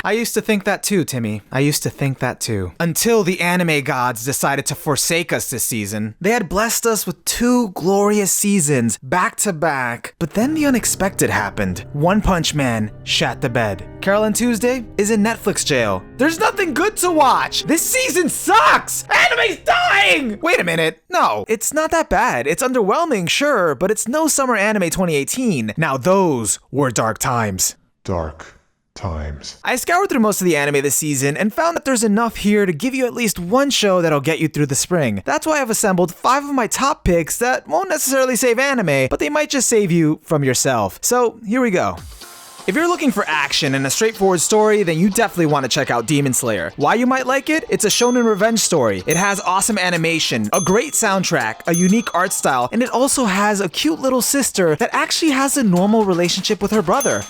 I used to think that too, Timmy. I used to think that too. Until the anime gods decided to forsake us this season. They had blessed us with 2 glorious seasons, back to back, but then the unexpected happened. One Punch Man shat the bed. Carole Tuesday is in Netflix jail. There's nothing good to watch! This season sucks! Anime's dying! Wait a minute. No, it's not that bad. It's underwhelming, sure, but it's no Summer Anime 2018. Now those were dark times. Dark times. I scoured through most of the anime this season and found that there's enough here to give you at least one show that'll get you through the spring. That's why I've assembled 5 of my top picks that won't necessarily save anime, but they might just save you from yourself. So here we go. If you're looking for action and a straightforward story, then you definitely want to check out Demon Slayer. Why you might like it? It's a shonen revenge story. It has awesome animation, a great soundtrack, a unique art style, and it also has a cute little sister that actually has a normal relationship with her brother.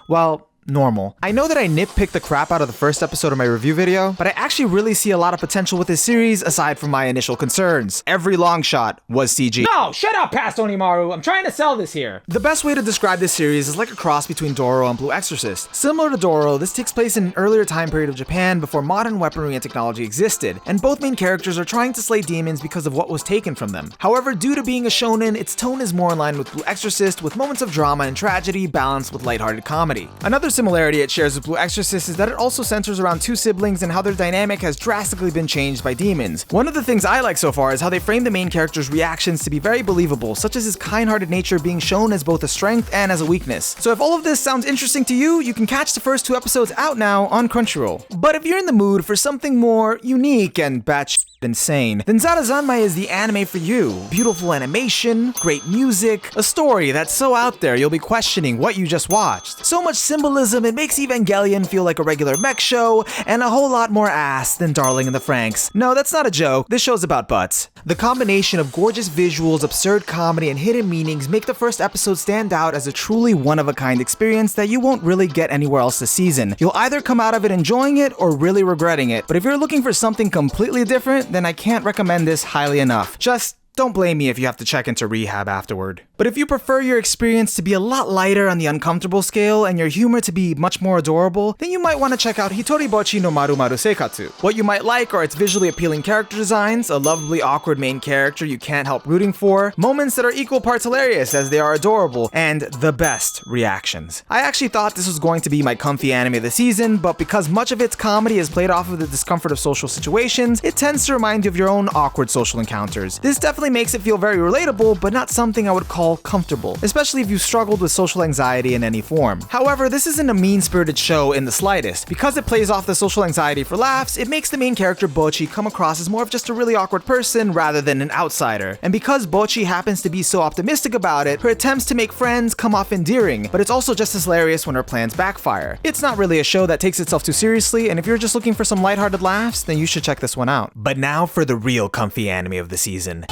Well, normal. I know that I nitpicked the crap out of the first episode of my review video, but I actually really see a lot of potential with this series aside from my initial concerns. Every long shot was CG. No, shut up, past OniMaru. I'm trying to sell this here. The best way to describe this series is like a cross between Doro and Blue Exorcist. Similar to Doro, this takes place in an earlier time period of Japan before modern weaponry and technology existed, and both main characters are trying to slay demons because of what was taken from them. However, due to being a shonen, its tone is more in line with Blue Exorcist, with moments of drama and tragedy balanced with lighthearted comedy. Another similarity it shares with Blue Exorcist is that it also centers around 2 siblings and how their dynamic has drastically been changed by demons. One of the things I like so far is how they frame the main character's reactions to be very believable, such as his kind-hearted nature being shown as both a strength and as a weakness. So if all of this sounds interesting to you, you can catch the first 2 episodes out now on Crunchyroll. But if you're in the mood for something more unique and batshit insane, then Zeldas On My Mind is the anime for you. Beautiful animation, great music, a story that's so out there you'll be questioning what you just watched. So much symbolism it makes Evangelion feel like a regular mech show, and a whole lot more ass than Darling in the Franxx. No, that's not a joke, this show's about butts. The combination of gorgeous visuals, absurd comedy, and hidden meanings make the first episode stand out as a truly one-of-a-kind experience that you won't really get anywhere else this season. You'll either come out of it enjoying it or really regretting it, but if you're looking for something completely different, then I can't recommend this highly enough. Just don't blame me if you have to check into rehab afterward. But if you prefer your experience to be a lot lighter on the uncomfortable scale and your humor to be much more adorable, then you might want to check out Hitoribochi no Maru Seikatsu. What you might like are its visually appealing character designs, a lovably awkward main character you can't help rooting for, moments that are equal parts hilarious as they are adorable, and the best reactions. I actually thought this was going to be my comfy anime of the season, but because much of its comedy is played off of the discomfort of social situations, it tends to remind you of your own awkward social encounters. This definitely makes it feel very relatable, but not something I would call comfortable, especially if you've struggled with social anxiety in any form. However, this isn't a mean-spirited show in the slightest. Because it plays off the social anxiety for laughs, it makes the main character Bochi come across as more of just a really awkward person rather than an outsider. And because Bochi happens to be so optimistic about it, her attempts to make friends come off endearing, but it's also just as hilarious when her plans backfire. It's not really a show that takes itself too seriously, and if you're just looking for some lighthearted laughs, then you should check this one out. But now for the real comfy anime of the season.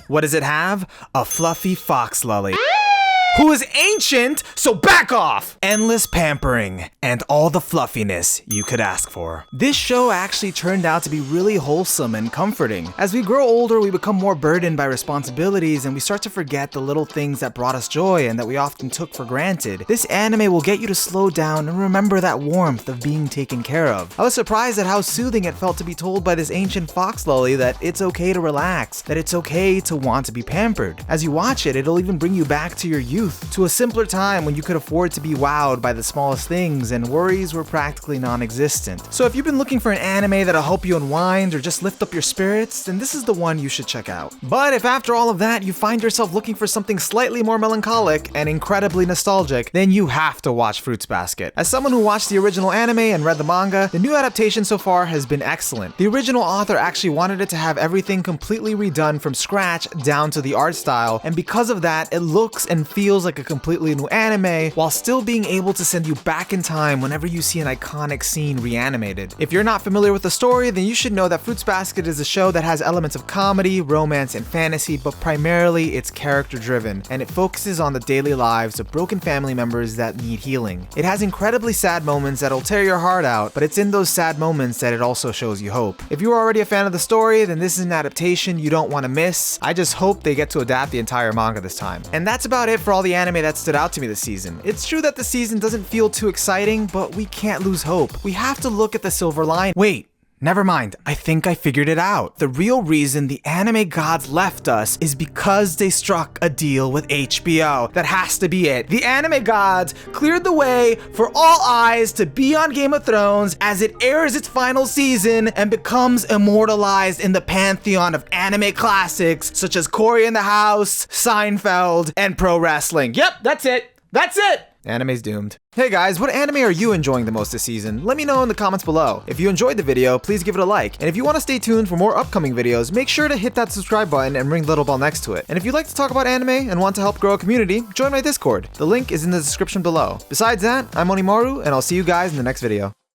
What does it have? A fluffy fox lolly. Who is ancient, so back off! Endless pampering, and all the fluffiness you could ask for. This show actually turned out to be really wholesome and comforting. As we grow older, we become more burdened by responsibilities and we start to forget the little things that brought us joy and that we often took for granted. This anime will get you to slow down and remember that warmth of being taken care of. I was surprised at how soothing it felt to be told by this ancient fox lolly that it's okay to relax, that it's okay to want to be pampered. As you watch it, it'll even bring you back to your youth, to a simpler time when you could afford to be wowed by the smallest things and worries were practically non-existent. So if you've been looking for an anime that'll help you unwind or just lift up your spirits, then this is the one you should check out. But if after all of that you find yourself looking for something slightly more melancholic and incredibly nostalgic, then you have to watch Fruits Basket. As someone who watched the original anime and read the manga, the new adaptation so far has been excellent. The original author actually wanted it to have everything completely redone from scratch down to the art style, and because of that, it looks and feels like a completely new anime while still being able to send you back in time whenever you see an iconic scene reanimated. If you're not familiar with the story, then you should know that Fruits Basket is a show that has elements of comedy, romance, and fantasy, but primarily it's character driven, and it focuses on the daily lives of broken family members that need healing. It has incredibly sad moments that'll tear your heart out, but it's in those sad moments that it also shows you hope. If you are already a fan of the story, then this is an adaptation you don't want to miss. I just hope they get to adapt the entire manga this time. And that's about it for all all the anime that stood out to me this season. It's true that the season doesn't feel too exciting, but we can't lose hope. We have to look at the silver line. Wait. Never mind, I think I figured it out. The real reason the anime gods left us is because they struck a deal with HBO. That has to be it. The anime gods cleared the way for all eyes to be on Game of Thrones as it airs its final season and becomes immortalized in the pantheon of anime classics such as Cory in the House, Seinfeld, and pro wrestling. Yep, that's it. That's it! Anime's doomed. Hey guys, what anime are you enjoying the most this season? Let me know in the comments below. If you enjoyed the video, please give it a like. And if you want to stay tuned for more upcoming videos, make sure to hit that subscribe button and ring the little bell next to it. And if you'd like to talk about anime and want to help grow a community, join my Discord. The link is in the description below. Besides that, I'm OniMaru, and I'll see you guys in the next video.